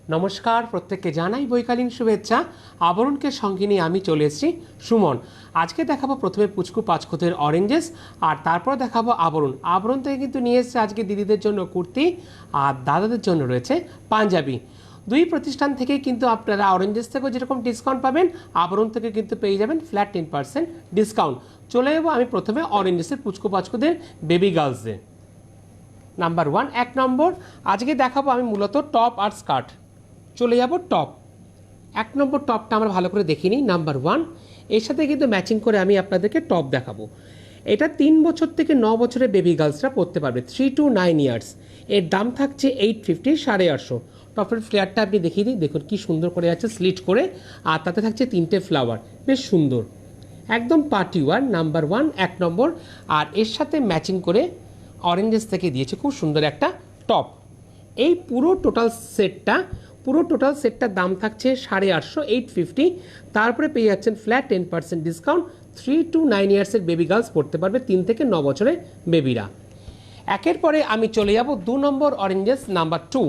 নমস্কার, প্রত্যেককে জানাই বৈকালীন শুভেচ্ছা। আবরণকে সঙ্গে নিয়ে আমি চলে এসেছি সুমন। আজকে দেখাবো প্রথমে পুচকু পাঁচকোতের অরেঞ্জেস, আর তারপর দেখাবো আবরণ। আবরণ থেকে কিন্তু নিয়ে এসেছে আজকে দিদিদের জন্য কুর্তি, আর দাদাদের জন্য রয়েছে পাঞ্জাবি। দুই প্রতিষ্ঠান থেকেই কিন্তু আপনারা অরেঞ্জেস থেকেও যেরকম ডিসকাউন্ট পাবেন, আবরণ থেকে কিন্তু পেয়ে যাবেন ফ্ল্যাট 10% ডিসকাউন্ট। চলে যাবো আমি প্রথমে অরেঞ্জেসের পুচকু পাঁচকোদের বেবি গার্লসদের। নাম্বার 1, 1 নম্বর আজকে দেখাবো আমি মূলত টপ আর স্কার্ট। চলে যাব টপ। 1 নম্বর টপটা আমরা ভালো করে দেখিনি। নাম্বার 1, এর সাথে কিন্তু ম্যাচিং করে আমি আপনাদেরকে টপ দেখাবো। এটা 3 বছর থেকে 9 বছরের বেবি গার্লসরা পরতে পারবে, 3 to 9 ইয়ার্স। এর দাম থাকছে 850, 850। টপের ফ্লেয়ারটা আপনি দেখিয়ে দিই, দেখুন কি সুন্দর করে আছে স্লিট করে, আর তাতে থাকছে 3টে ফ্লাওয়ার, বেশ সুন্দর, একদম পার্টি ওয়ার। নাম্বার 1, 1 নম্বর। আর এর সাথে ম্যাচিং করে অরেঞ্জেস থেকে দিয়েছে খুব সুন্দর একটা টপ। এই পুরো টোটাল সেটটার দাম থাকছে 850, 850। তারপরে পেয়ে যাচ্ছেন ফ্ল্যাট 10% ডিসকাউন্ট। 3 to 9 ইয়ার্সের বেবি গার্লস পড়তে পারবে, 3 থেকে 9 বছরের বেবিরা। একের পরে আমি চলে যাব 2 নম্বর অরেঞ্জেস। নাম্বার 2,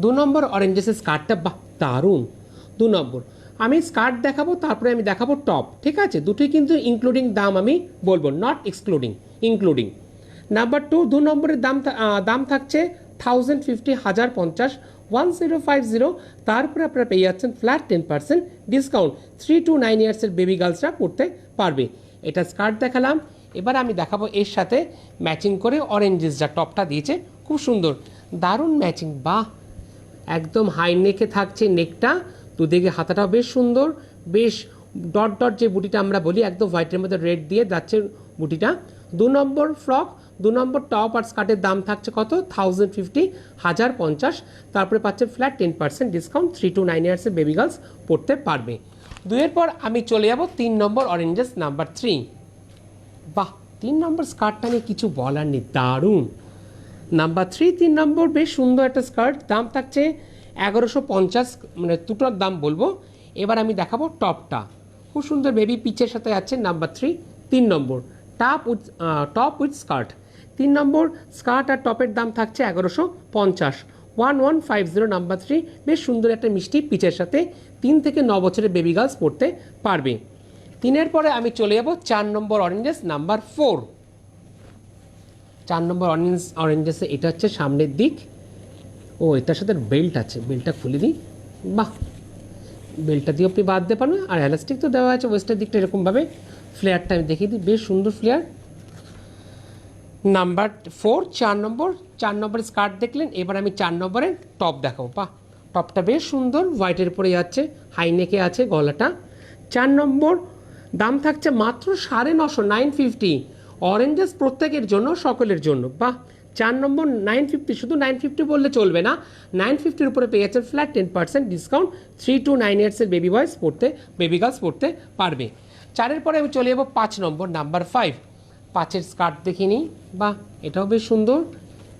2 নম্বর অরেঞ্জেসের স্কার্টটা বাহ দারুণ। 2 নম্বর আমি স্কার্ট দেখাবো, তারপরে আমি দেখাবো টপ, ঠিক আছে? দুটোই কিন্তু ইনক্লুডিং দাম আমি বলবো, নট এক্সক্লুডিং, ইনক্লুডিং। নাম্বার 2, 2 নম্বরের দাম থাকছে 1050, 1050, 1050। তারপরে আপনারা পেয়ে যাচ্ছেন ফ্ল্যাট 10% ডিসকাউন্ট। 3 to 9 ইয়ার্সের বেবি গার্লসরা পড়তে পারবে। এটা স্কার্ট দেখালাম। এবার আমি দেখাবো এর সাথে ম্যাচিং করে অরেঞ্জেস যা টপটা দিয়েছে, খুব সুন্দর দারুণ ম্যাচিং, বাহ, একদম হাই নেকে থাকছে নেকটা, দুদিকে হাতাটাও বেশ সুন্দর, বেশ ডট ডট যে বুটিটা আমরা বলি, একদম হোয়াইটের মধ্যে রেড দিয়ে যাচ্ছে বুটিটা। 2 নম্বর ফ্রক, 2 নম্বর টপ আর স্কার্টের দাম থাকছে কত? 1050, 1050। তারপরে পাচ্ছে ফ্ল্যাট 10% ডিসকাউন্ট। 3 to 9 ইয়ার্সের বেবি গার্লস পড়তে পারবে। 2-এর পর আমি চলে যাব 3 নম্বর অরেঞ্জেস। নাম্বার 3, বাহ, 3 নম্বর স্কার্টটা নিয়ে কিছু বলার নেই, দারুণ। নাম্বার 3, 3 নম্বর বেশ সুন্দর একটা স্কার্ট, দাম থাকছে 1150, মানে দুটোর দাম বলবো। এবার আমি দেখাবো টপটা, খুব সুন্দর বেবি পিচের সাথে আছে। নাম্বার 3, 3 নম্বর টপ উইথ স্কার্ট। 3 নম্বর স্কার্ট আর টপের দাম থাকছে 1150, 1150। নাম্বার 3 বেশ সুন্দর একটা মিষ্টি পিচের সাথে, 3 থেকে 9 বছরের বেবি গার্লস পড়তে পারবে। 3-এর পরে আমি চলে যাব 4 নম্বর অরেঞ্জেস। নাম্বার 4, 4 নম্বর অরেঞ্জেসে এটা হচ্ছে সামনের দিক। ও, এটার সাথে বেল্ট আছে, বেল্টটা খুলে দিই, বাহ, বেল্টটা দিয়ে আপনি বাদ দিতে পারেন। আর এলাস্টিক তো দেওয়া আছে ওয়েস্টের দিকটা এরকমভাবে। ফ্লেয়ারটা আমি দেখিয়ে দিই, বেশ সুন্দর ফ্লেয়ার। নাম্বার 4, 4 নম্বর স্কার্ট দেখলেন। এবার আমি 4 নম্বরের টপ দেখাবো, বাহ, টপটা বেশ সুন্দর, হোয়াইটের উপরে যাচ্ছে, হাই নেকে আছে গলাটা। 4 নম্বর দাম থাকছে মাত্র 950, 950। অরেঞ্জেস প্রত্যেকের জন্য, সকলের জন্য, বাহ। 4 নম্বর 950, শুধু 950 বললে চলবে না, 950-র উপরে পেয়ে যাচ্ছেন ফ্ল্যাট 10% ডিসকাউন্ট। 3 to 9 ইয়ার্সের বেবি গার্লস পড়তে পারবে। 4-এর পরে আমি চলে যাবো 5 নম্বর। নাম্বার 5, 5-এর স্কার্ট দেখে নিই, বাহ, এটাও বেশ সুন্দর,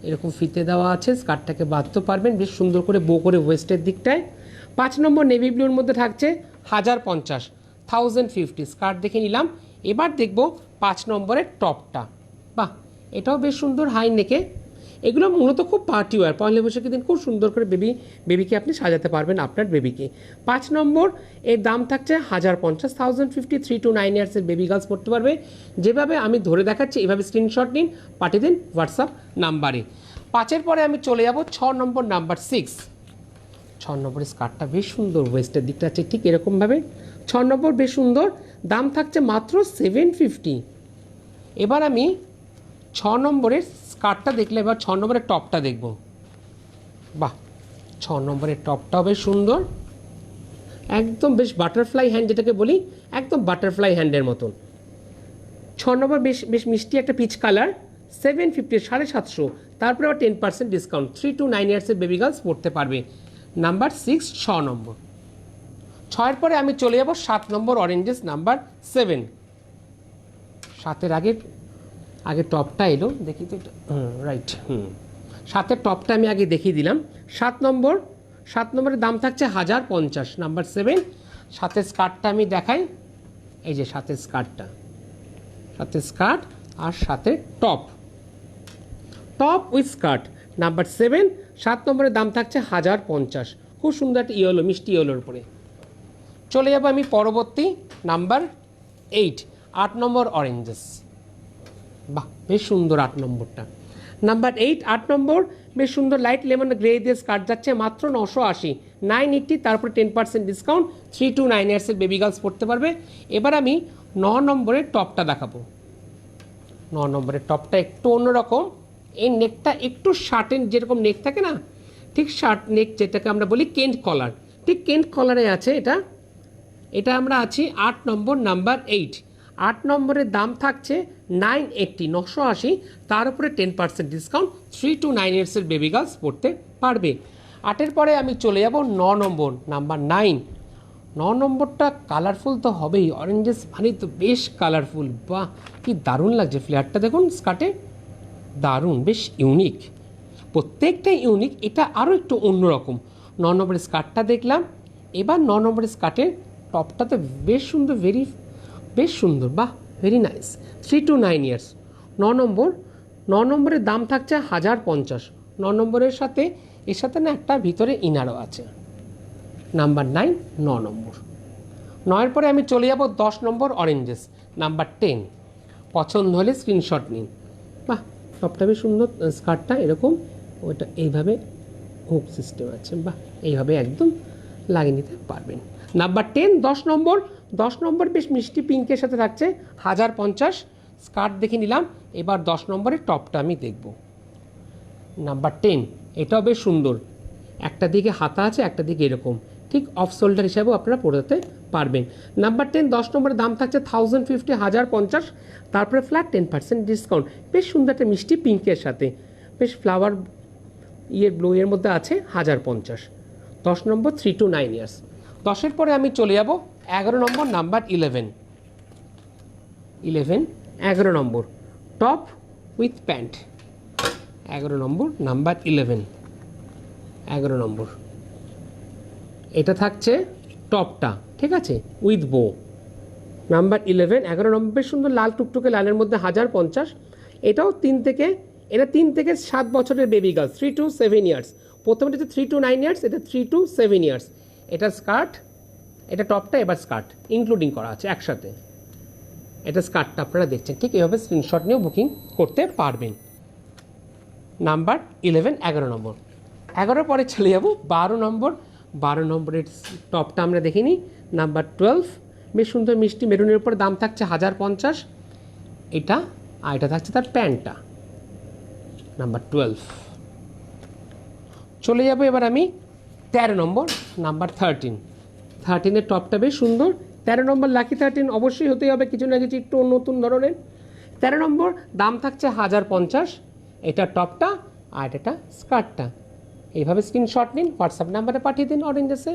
এরকম ফিতে দেওয়া আছে, স্কার্টটাকে বাঁধতে পারবেন বেশ সুন্দর করে বো করে ওয়েস্টের দিকটায়। 5 নম্বর নেভি ব্লুর মধ্যে থাকছে 1050, 1050 স্কার্ট দেখে নিলাম। এবার দেখব 5 নম্বরের টপটা, বাহ, এটাও বেশ সুন্দর হাই নেকে। এগুলো মূলত খুব পার্টি ওয়্যার, পয়লা বৈশাখের দিন খুব সুন্দর করে বেবিকে আপনি সাজাতে পারবেন আপনার বেবিকে। 5 নম্বর এর দাম থাকছে 1050, 1050, 3 to 9 ইয়ার্সের বেবি গার্লস পড়তে পারবে। যেভাবে আমি ধরে দেখাচ্ছি এভাবে স্ক্রিনশট নিন, পাঠিয়ে দিন হোয়াটসঅ্যাপ নাম্বারে। 5-এর পরে আমি চলে যাব 6 নম্বর। নাম্বার 6, 6 নম্বরের স্কার্টটা বেশ সুন্দর, ওয়েস্টের দিকটা আছে ঠিক এরকমভাবে। 6 নম্বর বেশ সুন্দর, দাম থাকছে মাত্র 750। এবার আমি 6 নম্বরের স্কার্টটা দেখলে, এবার 6 নম্বরের টপটা দেখব, বাহ, 6 নম্বরের টপটাও বেশ সুন্দর, একদম বেশ বাটারফ্লাই হ্যান্ড যেটাকে বলি, একদম বাটারফ্লাই হ্যান্ডের মতন। 6 নম্বর বেশ বেশ মিষ্টি একটা পিচ কালার, 750, 750। তারপরে আবার 10% ডিসকাউন্ট। 3 to 9 ইয়ার্সের বেবি গার্লস পড়তে পারবে। নাম্বার 6, 6 নম্বর। 6-এর পরে আমি চলে যাব 7 নম্বর অরেঞ্জেস। নাম্বার 7, 7-এর আগে টপটা এলো, দেখি তো, রাইট, 7-এর টপটা আমি আগে দেখিয়ে দিলাম। 7 নম্বরের দাম থাকছে 1050। নাম্বার 7, 7-এর স্কার্টটা আমি দেখাই, এই যে 7-এর স্কার্টটা, 7-এর স্কার্ট আর 7-এর টপ উইথ স্কার্ট। নাম্বার 7, 7 নম্বরের দাম থাকছে 1050, খুব সুন্দর একটা ইয়েলো, মিষ্টি ইয়েলোর উপরে। চলে যাবো আমি পরবর্তী নাম্বার 8, 8 নম্বর অরেঞ্জেস। বাহ, বেশ সুন্দর 8 নম্বরটা। নাম্বার 8, 8 নম্বর বেশ সুন্দর লাইট লেমন গ্রে দিয়ে স্কার্ট যাচ্ছে মাত্র 980, 980, তারপরে 10% ডিসকাউন্ট, 3 to 9 ইয়ার্সের বেবি গার্লস পড়তে পারবে। এবার আমি 9 নম্বরের টপটা দেখাবো। 9 নম্বরের টপটা একটু অন্যরকম, এই নেকটা একটু শার্টেন, যেরকম নেক থাকে না, ঠিক শার্ট নেক যেটাকে আমরা বলি কেন্ট কলার, ঠিক কেন্ট কলারে আছে এটা। এটা আমরা আছি 8 নম্বর, নাম্বার 8। 8 নম্বরের দাম থাকছে 980, 980, তার উপরে 10% ডিসকাউন্ট, 3 to 9 ইয়ার্সের বেবি গার্লস পড়তে পারবে। 8-এর পরে আমি চলে যাব 9 নম্বর, নাম্বার 9। 9 নম্বরটা কালারফুল তো হবেই, অরেঞ্জেস মানে তো বেশ কালারফুল। বাহ, কি দারুণ লাগছে ফ্লেয়ারটা, দেখুন স্কার্টে, দারুণ, বেশ ইউনিক, প্রত্যেকটাই ইউনিক, এটা আরও একটু অন্যরকম। 9 নম্বরের স্কার্টটা দেখলাম, এবার 9 নম্বরের স্কার্টের টপটা তো বেশ সুন্দর, বেশ সুন্দর, বাহ, ভেরি নাইস, 3 to 9 ইয়ার্স। 9 নম্বর, 9 নম্বরের দাম থাকছে 1050। 9 নম্বরের সাথে এর সাথে না একটা ভিতরে ইনারও আছে। নাম্বার 9, 9 নম্বর। 9-এর পরে আমি চলে যাব 10 নম্বর অরেঞ্জেস, নাম্বার 10। পছন্দ হলে স্ক্রিনশট নিন। বাহ, টপটা বেশ সুন্দর, স্কার্টটা এরকম, ওইটা এইভাবে হুক সিস্টেম আছে, বাহ, এইভাবে একদম লাগিয়ে নিতে পারবেন। নাম্বার 10, 10 নম্বর। 10 নম্বর বেশ মিষ্টি পিঙ্কের সাথে থাকছে 1050, স্কার্ট দেখে নিলাম। এবার 10 নম্বরের টপটা আমি দেখব। নাম্বার 10, এটাও বেশ সুন্দর, একটা দিকে হাতা আছে, একটা দিকে এরকম, ঠিক অফ শোল্ডার হিসাবেও আপনারা পরতে পারবেন। নাম্বার 10, 10 নম্বরের দাম থাকছে 1050, 1050, তারপরে ফ্ল্যাট 10% ডিসকাউন্ট, বেশ সুন্দর একটা মিষ্টি পিঙ্কের সাথে, বেশ ফ্লাওয়ার ব্লু এর মধ্যে আছে, 1050। 10 নম্বর, 3 to 9 ইয়ার্স। 10-এর পরে আমি চলে যাব 11 নম্বর, নাম্বার 11। 11, 11 নম্বর, টপ উইথ প্যান্ট। 11 নম্বর, নাম্বার 11, 11 নম্বর। এটা থাকছে টপটা, ঠিক আছে, উইথ বো। নাম্বার 11, 11 নম্বর, বেশ সুন্দর লাল টুকটুকে লালের মধ্যে 1050। এটাও 3 থেকে 7 বছরের বেবি গার্লস, 3 to 7 ইয়ার্স। প্রথমটা হচ্ছে 3 to 9 ইয়ার্স, এটা 3 to 7 ইয়ার্স। এটা স্কার্ট, এটা টপটা, এবার স্কার্ট ইনক্লুডিং করা আছে একসাথে। এটা স্কার্টটা আপনারা দেখছেন, ঠিক এভাবে স্ক্রিনশট নিয়েও বুকিং করতে পারবেন। নাম্বার 11, 11 নম্বর। 11 পরে চলে যাব 12 নম্বর। 12 নম্বরের টপটা আমরা দেখিনি। নাম্বার 12, বেশ সুন্দর মিষ্টি মেরুনের উপর, দাম থাকছে 1050, এটা, আর এটা থাকছে তার প্যান্টটা। নাম্বার 12। চলে যাব এবার আমি 13 নম্বর, নাম্বার 13। 13-এর টপটা বেশ সুন্দর। 13 নম্বর লাকি 13 অবশ্যই হতেই হবে, কিছু না কিছু একটু নতুন ধরনের। 13 নম্বর, দাম থাকছে 1050, এটা টপটা, আর এটা স্কার্টটা। এইভাবে স্ক্রিনশট নিন, হোয়াটসঅ্যাপ নাম্বারে পাঠিয়ে দিন অরেঞ্জেসে।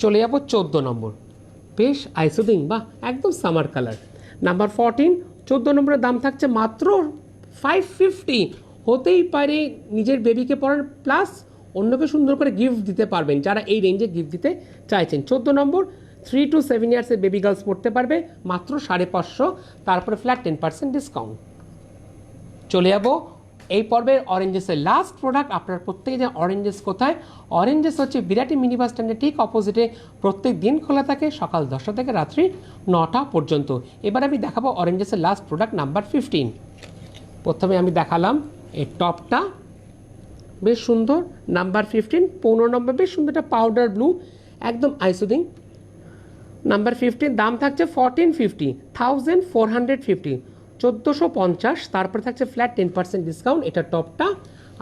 চলে যাব 14 নম্বর, বেশ আইসোদিং, বা একদম সামার কালার। নাম্বার 14, 14 নম্বরের দাম থাকছে মাত্র 550। হতেই পারে নিজের বেবিকে পড়ান, প্লাস অন্যকে সুন্দর করে গিফট দিতে পারবেন যারা এই রেঞ্জে গিফট দিতে চাইছেন। 14 নম্বর, 3 to 7 ইয়ার্সের বেবি গার্লস পড়তে পারবে মাত্র 550, তারপরে ফ্ল্যাট 10% ডিসকাউন্ট। চলে যাব এই পর্বের অরেঞ্জেসের লাস্ট প্রোডাক্ট। আপনার প্রত্যেকে যে অরেঞ্জেস কোথায়, অরেঞ্জেস হচ্ছে বিরাটি মিনি বাস স্ট্যান্ডের ঠিক অপোজিটে, প্রত্যেক দিন খোলা থাকে সকাল 10টা থেকে রাত্রি 9টা পর্যন্ত। এবার আমি দেখাবো অরেঞ্জেসের লাস্ট প্রোডাক্ট, নাম্বার 15। প্রথমে আমি দেখালাম এই টপটা, বেশ সুন্দর, নাম্বার 15। 15 নম্বর, বেশ সুন্দর একটা পাউডার ব্লু, একদম আইসোদিং। নাম্বার 15, দাম থাকছে 1450, 1450, 1450, তারপরে থাকছে ফ্ল্যাট 10% ডিসকাউন্ট। এটা টপটা,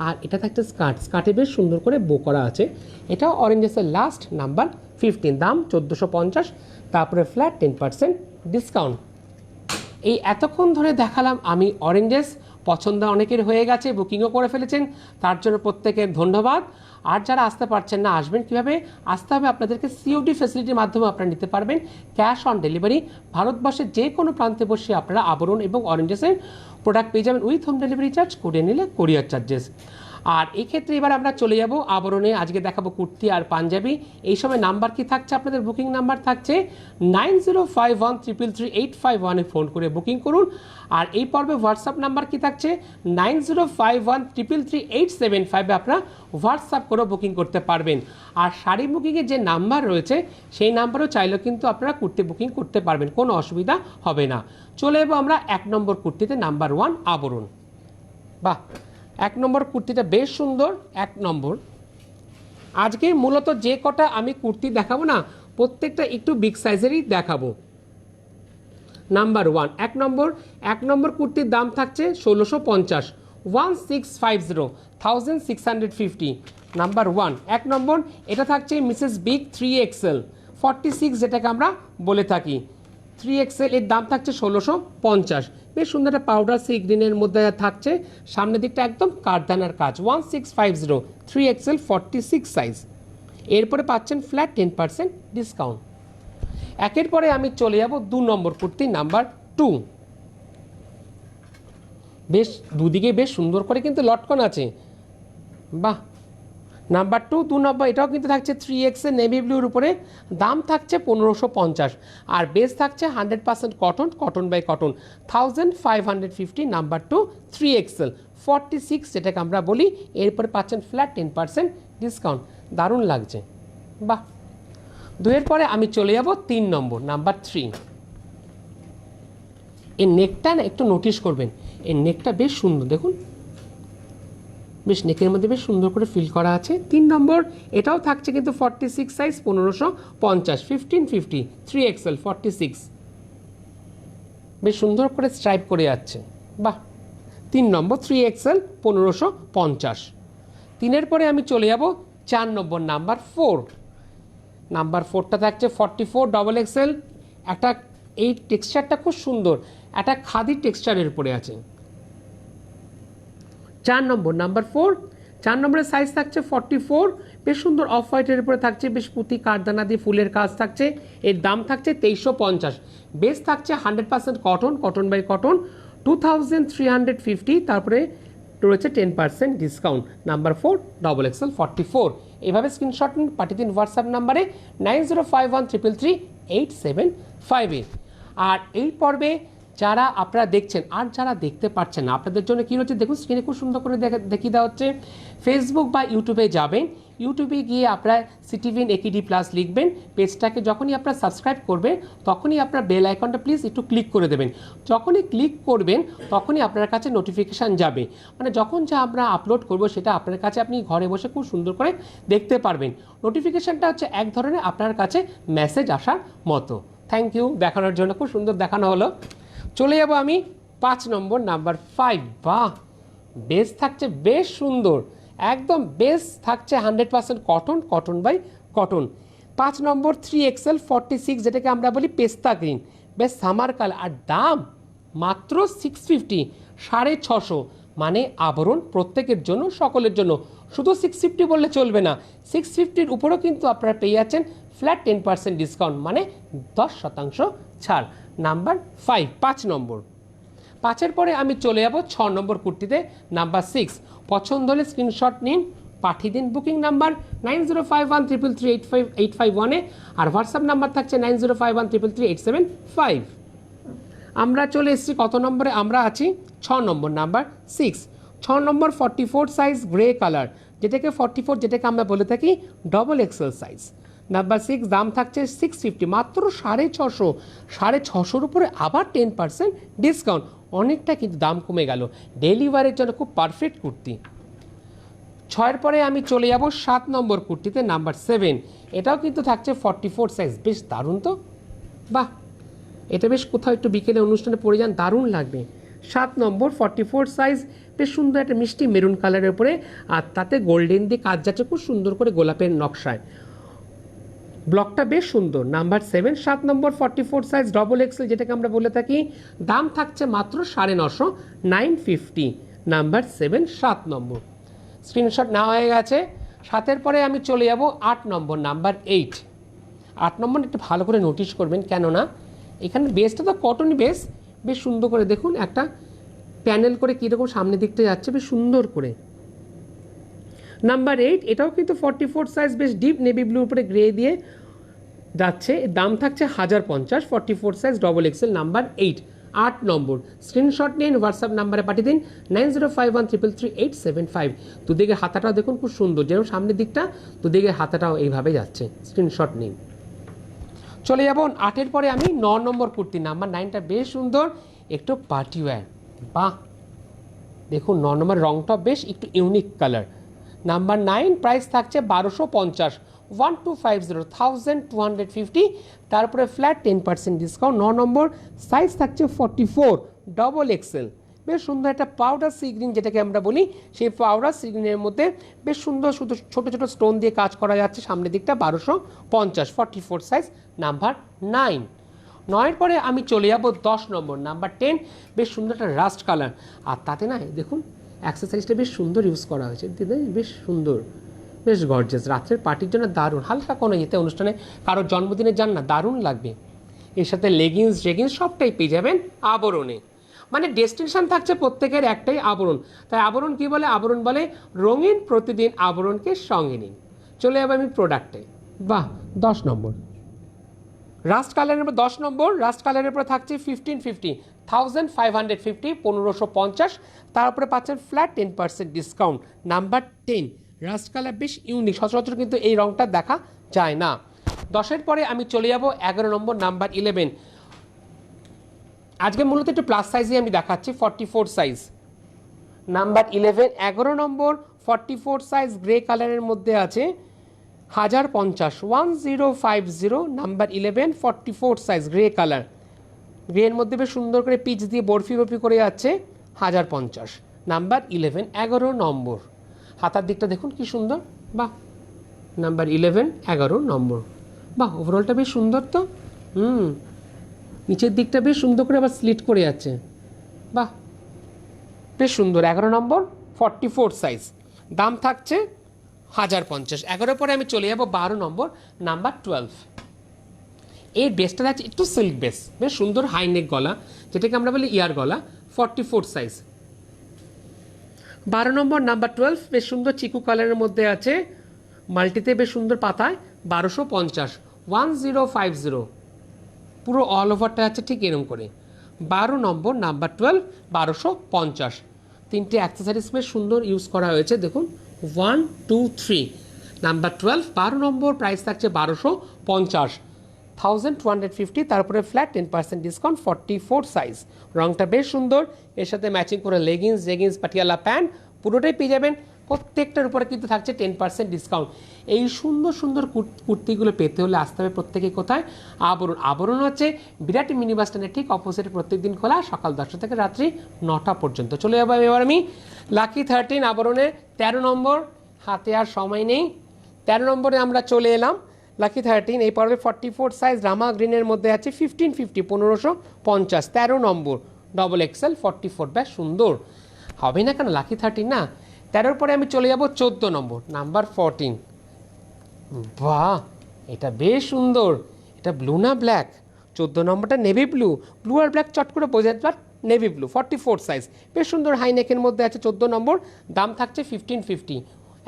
আর এটা থাকছে স্কার্ট, স্কার্টে বেশ সুন্দর করে বো করা আছে। এটাও অরেঞ্জেসের লাস্ট, নাম্বার 15, দাম 1450, তারপরে ফ্ল্যাট 10% ডিসকাউন্ট। এই এতক্ষণ ধরে দেখালাম আমি অরেঞ্জেস, পছন্দ অনেকের হয়ে গেছে, বুকিংও করে ফেলেছেন, তার জন্য প্রত্যেকের ধন্যবাদ। আর যারা আসতে পারছেন না, আসবেন কীভাবে, আসতে হবে আপনাদেরকে সিওডি ফ্যাসিলিটির মাধ্যমে আপনারা নিতে পারবেন, ক্যাশ অন ডেলিভারি। ভারতবর্ষের যে কোনো প্রান্তে বসে আপনারা আবরণ এবং অরেঞ্জেসের প্রোডাক্ট পেয়ে যাবেন with home delivery charge, courier নিলে কুরিয়ার চার্জেস। আর এই ক্ষেত্রে এবার আমরা চলে যাব আবরণে। আজকে দেখাবো কুর্তি আর পাঞ্জাবি। এই সময় নাম্বার কি থাকছে, আপনাদের বুকিং নাম্বার থাকছে 9051333851 ফোন করে বুকিং করুন। আর এই পর্বে হোয়াটসঅ্যাপ নাম্বার কি থাকছে 9051333875 আপনারা হোয়াটসঅ্যাপ করে বুকিং করতে পারবেন। আর শাড়ি বুকিংয়ের যে নাম্বার রয়েছে সেই নাম্বারও চাইলেও কিন্তু আপনারা কুর্তি বুকিং করতে পারবেন, কোনো অসুবিধা হবে না। চলে যাবো আমরা 1 নম্বর কুর্তিতে, নাম্বার 1 আবরণ। বাহ, 1 নম্বর কুর্তিটা বেশ সুন্দর। 1 নম্বর আজকে মূলত যে কটা আমি কুর্তি দেখাবো না, প্রত্যেকটা একটু বিগ সাইজেরই দেখাবো। নাম্বার 1 1 নম্বর কুর্তির দাম থাকছে 1650, 1650 নাম্বার 1 1 নম্বর। এটা থাকছে মিসেস বিগ 3XL 46, যেটাকে আমরা বলে থাকি 3XL। এর দাম থাকছে 1650। বেশ সুন্দর একটা পাউডার সি গ্রিনের মধ্যে থাকছে, সামনের দিকটা একদম কারদানার কাজ। 1650 3XL 46 সাইজ। এরপরে পাচ্ছেন ফ্ল্যাট 10% ডিসকাউন্ট। একের পরে আমি চলে যাব 2 নম্বর কুর্তি, নাম্বার 2। বেশ দুদিকে বেশ সুন্দর করে কিন্তু লটকন আছে, বাহ। নাম্বার 2 নম্বর, এটাও কিন্তু থাকছে 3XL নেভি ব্লুর উপরে, দাম থাকছে 1550। আর বেস থাকছে 100% cotton, cotton by cotton, 1550। Number 2 3XL 46, যেটাকে আমরা বলি। এরপরে পাচ্ছেন ফ্ল্যাট 10% ডিসকাউন্ট। দারুণ লাগছে, বাহ। 2 পরে আমি চলে যাব 3 নম্বর, নাম্বার 3। এর নেকটা না একটু নোটিশ করবেন, এর নেকটা বেশ সুন্দর, দেখুন বেশ নেকের মধ্যে বেশ সুন্দর করে ফিল করা আছে। 3 নম্বর, এটাও থাকছে কিন্তু 46 সাইজ, 1550, 1550 3XL 46। বেশ সুন্দর করে স্ট্রাইপ করে যাচ্ছে, বাহ। 3 নম্বর 3XL 1550। 3 পরে আমি চলে যাব 4 নম্বর, নাম্বার 4। নাম্বার 4টা থাকছে 44XXL। একটা এই টেক্সচারটা খুব সুন্দর, একটা খাদি টেক্সচারের উপরে আছে। 4 নম্বর, নাম্বার 4। 4 নম্বরের সাইজ থাকছে 44। বেশ সুন্দর অফ হোয়াইটের উপরে থাকছে, বেশ পুঁতি কারদানা দিয়ে ফুলের কাজ থাকছে। এর দাম থাকছে 2350। বেস থাকছে 100% কটন, কটন বাই কটন, 2350। তারপরে রয়েছে 10% ডিসকাউন্ট। Number 4 XXL 44। এভাবে স্ক্রিনশট নিন, পাঠিয়ে দিন হোয়াটসঅ্যাপ নাম্বারে 9051333875। আর এই পর্বে যারা আপনারা দেখছেন আর যারা দেখতে পাচ্ছেন না, আপনাদের জন্য কী হচ্ছে দেখুন, স্ক্রিনে খুব সুন্দর করে দেখিয়ে দেওয়া হচ্ছে। ফেসবুক বা ইউটিউবে যাবেন, ইউটিউবে গিয়ে আপনারা সিটিভিন একেডি প্লাস লিখবেন। পেজটাকে যখনই আপনারা সাবস্ক্রাইব করবেন তখনই আপনার বেল আইকনটা প্লিজ একটু ক্লিক করে দেবেন। যখনই ক্লিক করবেন তখনই আপনার কাছে নোটিফিকেশান যাবে, মানে যখন যা আমরা আপলোড করব সেটা আপনার কাছে আপনি ঘরে বসে খুব সুন্দর করে দেখতে পারবেন। নোটিফিকেশানটা হচ্ছে এক ধরনের আপনার কাছে মেসেজ আসার মতো। থ্যাংক ইউ দেখানোর জন্য, খুব সুন্দর দেখানো হলো। চলে যাব আমি 5 নম্বর, নাম্বার 5। বাহ, বেস থাকছে বেশ সুন্দর, একদম বেস থাকছে 100% cotton, cotton by cotton. 5 number 3XL 46, যেটাকে আমরা বলি পেস্তা গ্রিন, বেশ সামার কালার। আর দাম মাত্র 650, 650। মানে আবরণ প্রত্যেকের জন্য, সকলের জন্য। শুধু 650 বললে চলবে না, 650-র উপরেও কিন্তু আপনারা পেয়ে যাচ্ছেন ফ্ল্যাট 10% ডিসকাউন্ট, মানে 10% ছাড়। নাম্বার 5 নম্বর। 5 পরে আমি চলে যাব 6 নম্বর কুর্তিতে, নাম্বার 6। পছন্দ হলে স্ক্রিনশট নিন, পাঠিয়ে দিন বুকিং নাম্বার 9051333851-এ। আর হোয়াটসঅ্যাপ নাম্বার থাকছে 9051333875। আমরা চলে এসেছি কত নম্বরে, আমরা আছি 6 নম্বর, নাম্বার 6। 6 নম্বর 44 সাইজ, গ্রে কালার, যেটাকে 44, যেটাকে আমরা বলে থাকি XXL সাইজ। নাম্বার 6, দাম থাকছে 650, মাত্র 650। 650-র উপরে আবার 10% ডিসকাউন্ট, অনেকটা কিন্তু দাম কমে গেল। ডেইলি ওয়ারের জন্য খুব পারফেক্ট কুর্তি। 6 পরে আমি চলে যাব 7 নম্বর কুর্তিতে, নাম্বার 7। এটাও কিন্তু থাকছে 44 সাইজ, বেশ দারুণ তো, বাহ। এটা বেশ কোথাও একটু বিকেলে অনুষ্ঠানে পরে যান, দারুণ লাগবে। 7 নম্বর 44 সাইজ, বেশ সুন্দর একটা মিষ্টি মেরুন কালারের উপরে, আর তাতে গোল্ডেন দিয়ে কাজ যাচ্ছে খুব সুন্দর করে গোলাপের নকশায়। ব্লকটা বেশ সুন্দর। নাম্বার 7, 7 নম্বর 44 সাইজ, XXL, যেটাকে আমরা বলে থাকি। দাম থাকছে মাত্র 950, 950। নাম্বার 7, 7 নম্বর। স্ক্রিনশট নেওয়া হয়ে গেছে। 7 পরে আমি চলে যাব 8 নম্বর, নাম্বার 8। 8 নম্বর একটু ভালো করে নোটিশ করবেন, কেননা এখানে বেসটা তো কটন বেস, বেশ সুন্দর করে দেখুন একটা প্যানেল করে কীরকম সামনের দিকটা যাচ্ছে, বেশ সুন্দর করে নাম্বার 8, এটাও কিন্তু 44 সাইজ, বেশ ডিপ নেভি ব্লুর উপরে গ্রে দিয়ে যাচ্ছে। দাম থাকছে 1050, 44 সাইজ ডবল এক্সেল, নাম্বার 8। 8 নম্বর, স্ক্রিনশট নিন, হোয়াটসঅ্যাপ নাম্বারে পাঠিয়ে দিন 9051333875। দুদিকে হাতাটাও দেখুন খুব সুন্দর, যেরকম সামনের দিকটা দুদিকে হাতাটাও এইভাবে যাচ্ছে। স্ক্রিনশট নিন। চলে যাব 8-এর পরে আমি 9 নম্বর কুর্তি, নাম্বার 9টা বেশ সুন্দর, একটু পার্টি ওয়্যার। বাহ, দেখুন 9 নম্বর রংটা বেশ একটু ইউনিক কালার। নাম্বার 9, প্রাইস থাকছে 1250, 1250, তারপরে ফ্ল্যাট 10% ডিসকাউন্ট। 9 নম্বর, সাইজ থাকছে 44 ডবল এক্সেল। বেশ সুন্দর একটা পাউডার সি গ্রিন যেটাকে আমরা বলি, সেই পাউডার সি গ্রিনের মধ্যে বেশ সুন্দর শুধু ছোট ছোট স্টোন দিয়ে কাজ করা যাচ্ছে। সামনের দিকটা 1250, 44 সাইজ, নাম্বার 9। 9-এর পরে আমি চলে যাব 10 নম্বর, নাম্বার 10, বেশ সুন্দর একটা রাস্ট কালার। আর তাতে না দেখুন অ্যাক্সেসরিজটা বেশ সুন্দর ইউজ করা হয়েছে, বেশ সুন্দর, বেশ গর্জিয়াস। রাত্রের পার্টির জন্য দারুণ, হালকা কোনো ইয়েতে অনুষ্ঠানে কারোর জন্মদিনে যান না, দারুণ লাগবে। এর সাথে লেগিংস জেগিংস সবটাই পেয়ে যাবেন আবরণে। মানে ডেস্টিনেশন থাকছে প্রত্যেকের একটাই, আবরণ। তাই আবরণ কী বলে? আবরণ বলে রঙিন প্রতিদিন আবরণকে সঙ্গে নিন। চলে যাবো আমি প্রোডাক্টে। বাহ, 10 নম্বর রাস্ট কালারের উপর, 10 নম্বর রাস্ট কালারের উপরে থাকছে 1550, 1550, 1550। তার উপরে পাচ্ছেন flat 10% discount, number 10। Rushed colour বেশ ইউনিক, সচরাচর কিন্তু এই রঙটা দেখা যায় না। 10-এর পরে আমি চলে যাব 11 নম্বর, নাম্বার 11। আজকে মূলত একটু প্লাস সাইজে আমি দেখাচ্ছি, 44 সাইজ, নাম্বার 11। 11 নম্বর 44 সাইজ গ্রে কালারের মধ্যে আছে, 1050, 1050, নাম্বার 11, 44 সাইজ গ্রে কালার। গ্রের মধ্যে বেশ সুন্দর করে পিচ দিয়ে বরফি বরফি করে যাচ্ছে, 1050, নাম্বার 11। 11 নম্বর, হাতার দিকটা দেখুন কি সুন্দর, বাহ, নাম্বার 11, 11 নম্বর। বাহ, ওভারঅলটা বেশ সুন্দর তো। নিচের দিকটা বেশ সুন্দর করে আবার স্লিট করে যাচ্ছে, বাহ, বেশ সুন্দর। 11 নম্বর 44 সাইজ, দাম থাকছে 1050। 11 পরে আমি চলে যাব 12 নম্বর, নাম্বার 12। এই বেসটা যাচ্ছে একটু সিল্ক বেস, বেশ সুন্দর হাইনেক গলা, যেটাকে আমরা বলি ইয়ার গলা, 44 সাইজ। 12 নম্বর, নাম্বার 12, বেশ সুন্দর চিকু কালারের মধ্যে আছে, মাল্টিতে বেশ সুন্দর পাতায়, 1250, 1050, পুরো অল ওভারটা আছে ঠিক এরকম করে। 12 নম্বর, নাম্বার 12, 1250। তিনটে অ্যাক্সেসরিজ বেশ সুন্দর ইউজ করা হয়েছে, দেখুন 1 2 3। নাম্বার 12, 12 নম্বর, প্রাইস থাকছে 1250, 1250, তারপরে ফ্ল্যাট 10% ডিসকাউন্ট, 44 সাইজ। রংটা বেশ সুন্দর, এর সাথে ম্যাচিং করে লেগিংস জেগিংস পাটিয়ালা প্যান্ট পুরোটাই পেয়ে যাবেন। প্রত্যেকটার উপরে কিন্তু থাকছে 10% ডিসকাউন্ট। এই সুন্দর সুন্দর কুর্তিগুলো পেতে হলে আসতে হবে প্রত্যেকে কোথায়? আবরণ। আবরণ হচ্ছে বিরাট মিনি বাস স্ট্যান্ডের ঠিক অপোজিটে, প্রত্যেকদিন খোলা সকাল 10টা থেকে রাত্রি 9টা পর্যন্ত। চলে যাবো এবার আমি লাকি 13 আবরণের 13 নম্বর, হাতে আর সময় নেই। 13 নম্বরে আমরা চলে এলাম, লাকি 13। এই পর্বে 44 সাইজ রামা গ্রিনের মধ্যে আছে, 1550, 1550, 13 নম্বর ডবল এক্সেল, 44, বেশ সুন্দর হবে না কেন? লাকি 13 না। 13-র পরে আমি চলে যাব 14 নম্বর, নাম্বার 14। বাহ, এটা বেশ সুন্দর, এটা ব্লু না ব্ল্যাক? 14 নম্বরটা নেভি ব্লু, ব্লু আর ব্ল্যাক চট করে বোঝা যায়, নেভি ব্লু, 44 সাইজ, বেশ সুন্দর হাইনেকের মধ্যে আছে। 14 নম্বর, দাম থাকছে 1550,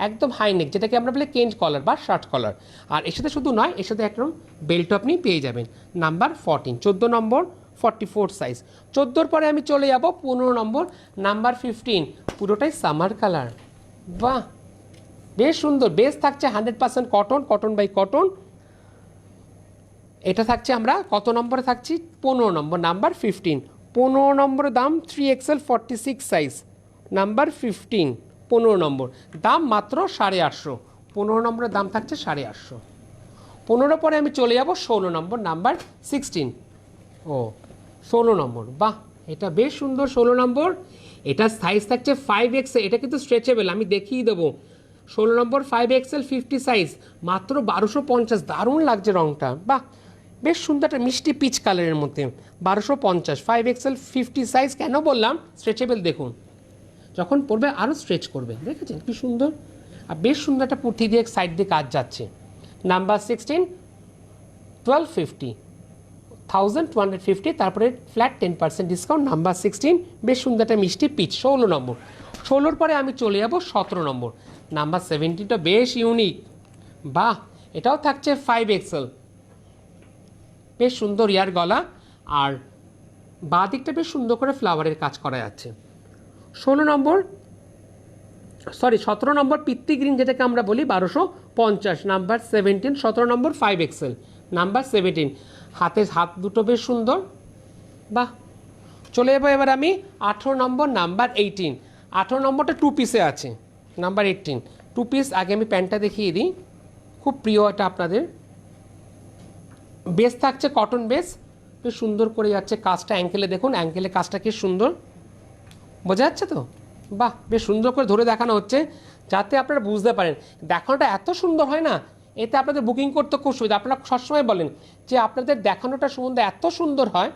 একদম হাইনেক, যেটাকে আমরা বলি কেঞ্জ কলার বা শার্ট কলার। আর এর সাথে শুধু নয়, এর সাথে একদম বেল্ট আপনি পেয়ে যাবেন। নাম্বার 14, 14 নম্বর, 44 সাইজ। 14-র পরে আমি চলে যাব 15 নম্বর, নাম্বার 15, পুরোটাই সামার কালার। বাহ, বেশ সুন্দর, বেস থাকছে 100% কটন, কটন বাই কটন। এটা থাকছে, আমরা কত নম্বরে থাকছি? 15 নম্বর, নাম্বার 15। 15 নম্বরের দাম 3XL, 46 সাইজ, নাম্বার 15, 15 নম্বর, দাম মাত্র 850। 15 নম্বরের দাম থাকছে 850। 15 পরে আমি চলে যাব 16 নম্বর, নাম্বার 16। ও 16 নম্বর, বাহ, এটা বেশ সুন্দর। 16 নম্বর, এটা সাইজ থাকছে 5XL, এটা কিন্তু স্ট্রেচেবল, আমি দেখিয়ে দেবো। 16 নম্বর 5XL, 50 সাইজ, মাত্র 1250, দারুণ লাগছে রংটা, বাহ, বেশ সুন্দর একটা মিষ্টি পিচ কালারের মধ্যে, 1250, 5XL, 50 সাইজ। কেন বললাম স্ট্রেচেবল? দেখুন যখন পরবে আরও স্ট্রেচ করবে, দেখেছেন কি সুন্দর। আর বেশ সুন্দর একটা পুঁথি দিয়ে সাইড দিয়ে কাজ যাচ্ছে। নাম্বার 16, 1250, 1250, তারপরে ফ্ল্যাট 10% ডিসকাউন্ট, নাম্বার 16, বেশ সুন্দর একটা মিষ্টি পিচ। 16 নম্বর, 16 পরে আমি চলে যাব 17 নম্বর, নাম্বার 17টা বেশ ইউনিক, বাহ এটাও থাকছে 5XL, বেশ সুন্দর ইয়ার গলা, আর বাঁ দিকটা বেশ সুন্দর করে ফ্লাওয়ারের কাজ করা যাচ্ছে। 17 নম্বর পিত্তি গ্রিন, যেটাকে আমরা বলি 1250, নাম্বার 17, 17 নম্বর 5XL, নাম্বার 17, হাত দুটো বেশ সুন্দর, বাহ। চলে যাবো এবার আমি 18 নম্বর, নাম্বার 18, 18 নম্বরটা 2 পিসে আছে, নাম্বার 18 2 পিস। আগে আমি প্যান্টটা দেখিয়ে দিই, খুব প্রিয় এটা আপনাদের। বেস থাকছে কটন বেস, বেশ সুন্দর করে যাচ্ছে কাজটা, অ্যাঙ্কেলে দেখুন, অ্যাঙ্কেলে কাজটা কি সুন্দর, বোঝা যাচ্ছে তো, বাহ বেশ সুন্দর করে ধরে দেখানো হচ্ছে যাতে আপনারা বুঝতে পারেন। দেখানোটা এত সুন্দর হয় না, এতে আপনাদের বুকিং করতে খুব সুবিধা। আপনারা সবসময় বলেন যে আপনাদের দেখানোটা সম্বন্ধে এত সুন্দর হয়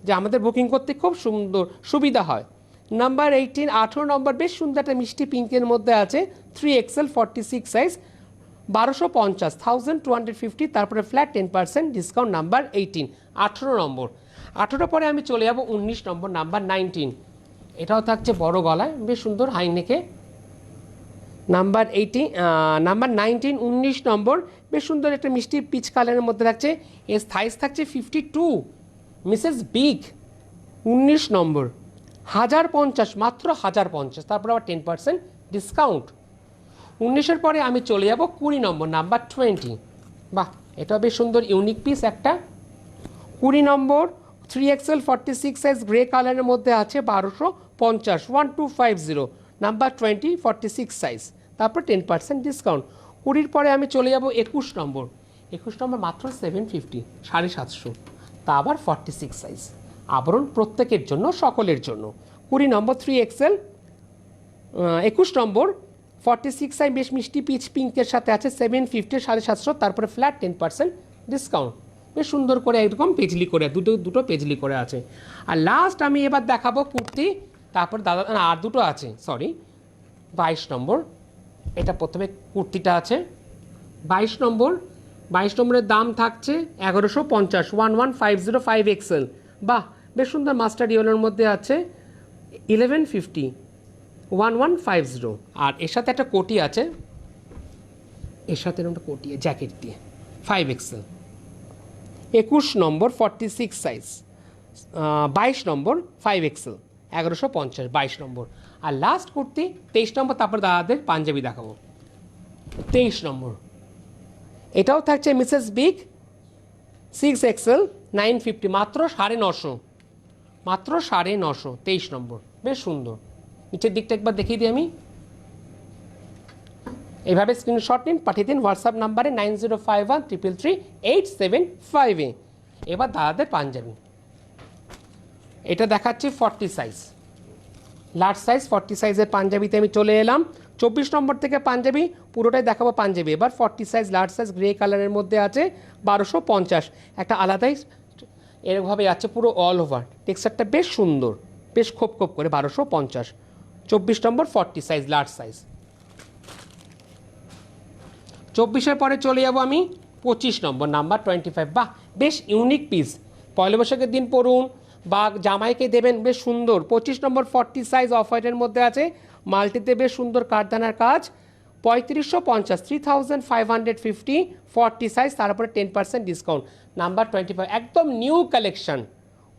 যে আমাদের বুকিং করতে খুব সুবিধা হয়। নাম্বার 18, 18 নম্বর বেশ সুন্দর একটা মিষ্টি পিঙ্কের মধ্যে আছে, 3XL 46 সাইজ, 1250, 1250, তারপরে ফ্ল্যাট 10% ডিসকাউন্ট, নাম্বার 18, 18 নম্বর। 18 পরে আমি চলে যাব 19 নম্বর, নাম্বার 19, এটাও থাকছে বড় গলায়, বেশ সুন্দর হাই নেকে, নাম্বার 19, 19 নম্বর বেশ সুন্দর একটা মিষ্টি পিচ কালারের মধ্যে থাকছে, এর সাইজ থাকছে 52, মিসেস বিগ, 19 নম্বর, 1050, মাত্র 1050, তারপর আবার 10% ডিসকাউন্ট। 19-এর পরে আমি চলে যাব 20 নম্বর, নাম্বার 20, বাহ এটা বেশ সুন্দর ইউনিক পিস একটা, 20 নম্বর 3XL 46 সাইজ গ্রে কালারের মধ্যে আছে, 1250, 1250, নাম্বার 20, 46 সাইজ, তারপর 10% ডিসকাউন্ট। 20-র পরে আমি চলে যাব 21 নম্বর, 21 নম্বর মাত্র 750, 750, তা আবার 46 সাইজ, আবরণ প্রত্যেকের জন্য, সকলের জন্য। 20 নম্বর 3XL, 21 নম্বর 46 সাইজ বেশ মিষ্টি পিচ পিঙ্কের সাথে আছে, 750, 750, তারপরে ফ্ল্যাট 10% ডিসকাউন্ট, বেশ সুন্দর করে একদম পেজলি করে, দুটো পেজলি করে আছে। আর লাস্ট আমি এবার দেখাবো কুর্তি, তারপর দাদা আর দুটো আছে, সরি 22 নম্বর, এটা প্রথমে কুর্তিটা আছে 22 নম্বর, 22 নম্বরের দাম থাকছে 1150, 11505XL, বাহ বেশ সুন্দর মাস্টার ইয়েলোর মধ্যে আছে, 1150, 1150, আর এর সাথে একটা কোটি আছে, এর সাথে একটা কোটি জ্যাকেট দিয়ে, 5XL। 21 নম্বর 46 সাইজ, 22 নম্বর 5XL, 1150, 22 নম্বর। আর লাস্ট কুর্তি 23 নম্বর, তারপর দাদাদের পাঞ্জাবি দেখাবো। 23 নম্বর, এটাও থাকছে মিসেস বিগ, 6XL, 950, মাত্র 950, মাত্র 950, 23 নম্বর, বেশ সুন্দর। নিচের দিকটা একবার দেখিয়ে দিই আমি, এইভাবে স্ক্রিনশট নিন, পাঠিয়ে দিন হোয়াটসঅ্যাপ নাম্বারে 9051333875-এ। এবার দাদাদের পাঞ্জাবি, এটা দেখাচ্ছি 40 সাইজ, লার্জ সাইজ 40 সাইজের পাঞ্জাবিতে আমি চলে এলাম। 24 নম্বর থেকে পাঞ্জাবি পুরোটাই দেখাবো পাঞ্জাবি। এবার 40 সাইজ লার্জ সাইজ গ্রে কালারের মধ্যে আছে, 1250, একটা আলাদাই এরকমভাবে আছে পুরো অল ওভার, টেক্সচারটা বেশ সুন্দর, বেশ খোপ খোপ করে, 1250। 24 নম্বর 40 সাইজ লার্জ সাইজ। 24-এর পরে চলে যাব আমি 25 নম্বর, নাম্বার 25, বাহ বেশ ইউনিক পিস, পয়লা বৈশাখের দিন পরুন বা জামাইকে দেবেন, বেশ সুন্দর। 25 নম্বর 40 সাইজ অফ হোয়াইটের মধ্যে আছে, মাল্টিতে বেশ সুন্দর কাঠদানার কাজ, 3550, 3550, 40 সাইজ, তারপরে 10% ডিসকাউন্ট, নাম্বার 25, একদম নিউ কালেকশন।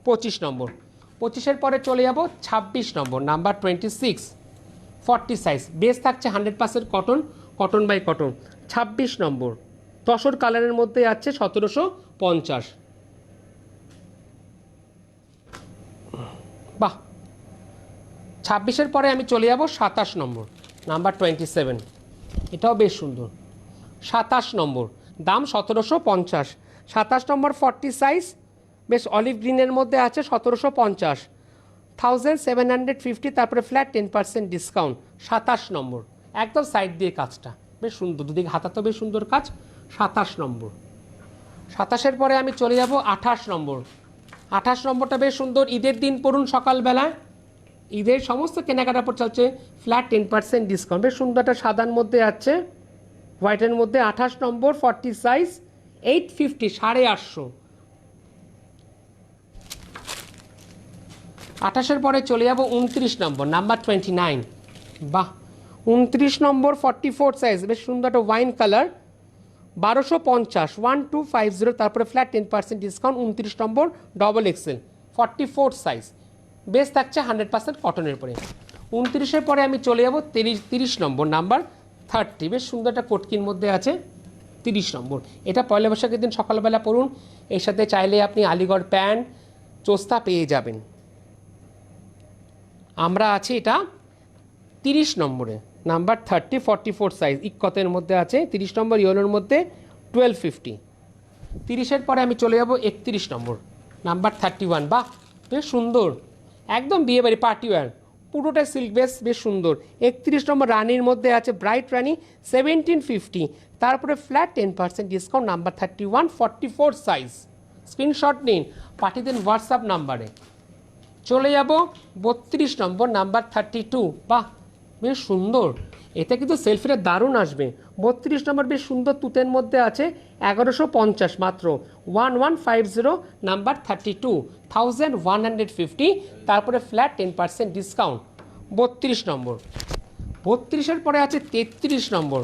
25 নম্বর, 25-এর পরে চলে যাব 26 নম্বর, নাম্বার 26, 40 সাইজ, বেস থাকছে 100% কটন, কটন বাই কটন। 26 নম্বর তসর কালারের মধ্যে আছে, 1750, বাহ। 26-এর পরে আমি চলে যাব 27 নম্বর, নাম্বার 27, এটাও বেশ সুন্দর। 27 নম্বর, দাম 1750, 27 নম্বর 40 সাইজ, বেশ অলিভ গ্রিনের মধ্যে আছে, 1750, 1750, তারপরে ফ্ল্যাট 10% ডিসকাউন্ট। 27 নম্বর, একদম সাইড দিয়ে কাজটা বেশ সুন্দর, দুদিকে হাতা তো বেশ সুন্দর কাজ। 27 নম্বর, 27-এর পরে আমি চলে যাব 28 নম্বর, 28 নম্বরটা বেশ সুন্দর, ঈদের দিন পড়ুন সকালবেলায়, ঈদের সমস্ত কেনাকাটার পর চলছে ফ্ল্যাট 10% ডিসকাউন্ট, বেশ সুন্দর একটা সাদার মধ্যে আছে, হোয়াইটের মধ্যে। 28 নম্বর 40 সাইজ, 850, 850। 28-এর পরে চলে যাব 29 নম্বর, নাম্বার 29, বাহ 29 নম্বর 44 সাইজ, বেশ সুন্দর একটা ওয়াইন কালার, 1250, 1250, তারপরে ফ্ল্যাট 10% ডিসকাউন্ট। 29 নম্বর ডবল এক্সেল 44 সাইজ, বেশ থাকছে 100% কটনের পরে। 29-এর পরে আমি চলে যাব 30 নম্বর, নাম্বার 30, বেশ সুন্দর একটা কোটকির মধ্যে আছে 30 নম্বর। এটা পয়লা বৈশাখের দিন সকালবেলা পরুন, এর সাথে চাইলে আপনি আলিগড় প্যান্ট চোস্তা পেয়ে যাবেন। আমরা আছি এটা 30 নম্বরে, নাম্বার 30, 44 সাইজ, ইক্কতের মধ্যে আছে 30 নম্বর, ইয়েলোর মধ্যে 1250। 30-এর পরে আমি চলে যাব 31 নম্বর, নাম্বার 31। বাহ বেশ সুন্দর, একদম বিয়েবাড়ি পার্টি ওয়্যার, পুরোটা সিল্ক বেস, বেশ সুন্দর। 31 নম্বর রানির মধ্যে আছে ব্রাইট রানি 1750, তারপরে flat 10% discount, number 31, 44 size. Screenshot নিন, পাঠিয়ে দিন হোয়াটসঅ্যাপ নাম্বারে। চলে যাব 32 নম্বর, নাম্বার 32। বাহ বেশ সুন্দর, এতে কিন্তু সেলফিটা দারুণ আসবে। 32 নম্বর বেশ সুন্দর তুতের মধ্যে আছে 1150 মাত্র, 1150, নাম্বার 32, 1150, তারপরে ফ্ল্যাট 10% ডিসকাউন্ট। 32 নম্বর। 32-এর পরে আছে 33 নম্বর,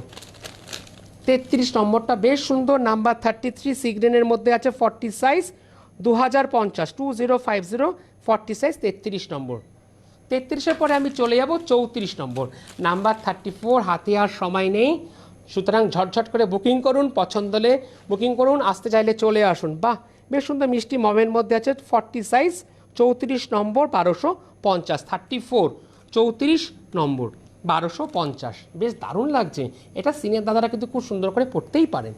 33 নম্বরটা বেশ সুন্দর, নাম্বার 33, সিগ্রেনের মধ্যে আছে 40 সাইজ, 2050, 2050, 40 সাইজ, 33 নম্বর। 33-এর পরে আমি চলে যাব 34 নম্বর, নাম্বার 34। হাতে আর সময় নেই, সুতরাং ঝটঝট করে বুকিং করুন, পছন্দ হলে বুকিং করুন, আসতে চাইলে চলে আসুন। বাহ বেশ সুন্দর মিষ্টি মমের মধ্যে আছে 40 সাইজ, 34 নম্বর, 1250, 34, 34 নম্বর, 1250, বেশ দারুণ লাগছে। এটা সিনিয়র দাদারা কিন্তু খুব সুন্দর করে পড়তেই পারেন।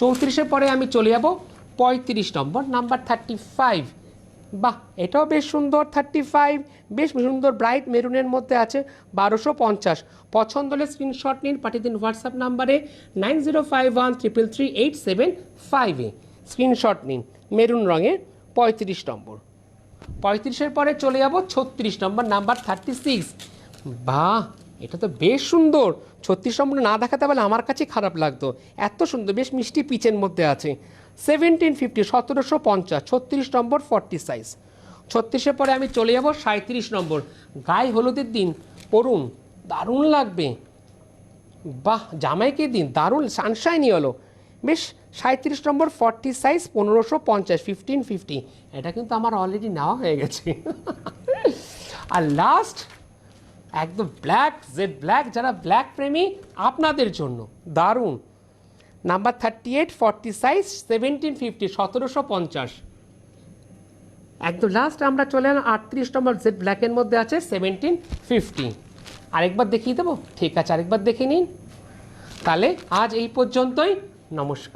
34-এর পরে আমি চলে যাব 35 নম্বর, নাম্বার 35। বাহ এটাও বেশ সুন্দর, 35, বেশ সুন্দর ব্রাইট মেরুনের মধ্যে আছে 1250। পছন্দ হলে স্ক্রিনশট নিন, পাঠিয়ে দিন হোয়াটসঅ্যাপ নাম্বারে 9051333875-এ। স্ক্রিনশট নিন, মেরুন রঙে 35 নম্বর। 35-এর পরে চলে যাব 36 নম্বর, নাম্বার 36। বাহ এটা তো বেশ সুন্দর, 36 নম্বর না দেখাতে পারলে আমার কাছে খারাপ লাগতো, এত সুন্দর, বেশ মিষ্টি পিচের মধ্যে আছে 1750, 1750, 36 নম্বর, 40 সাইজ। 36-এর পরে আমি চলে যাব 37 নম্বর, গায়ে হলুদের দিন পরুন, দারুণ লাগবে। বাহ জামাইকে দিন দারুণ সানশাইনি হলো, বেশ 37 নম্বর, 40 সাইজ, 1550, 1550। এটা কিন্তু আমার অলরেডি নেওয়া হয়ে গেছে। আর লাস্ট একদম ব্ল্যাক, জেড ব্ল্যাক, যারা ব্ল্যাক প্রেমী আপনাদের জন্য দারুণ, নাম্বার 38, 40 সাইজ, 1750, 1750। একদম লাস্ট আমরা চলে এলাম 38 নম্বর, জেড ব্ল্যাকের মধ্যে আছে 1750। আরেকবার দেখিয়ে দেবো? ঠিক আছে, আরেকবার দেখে নিন। তাহলে আজ এই পর্যন্তই, নমস্কার।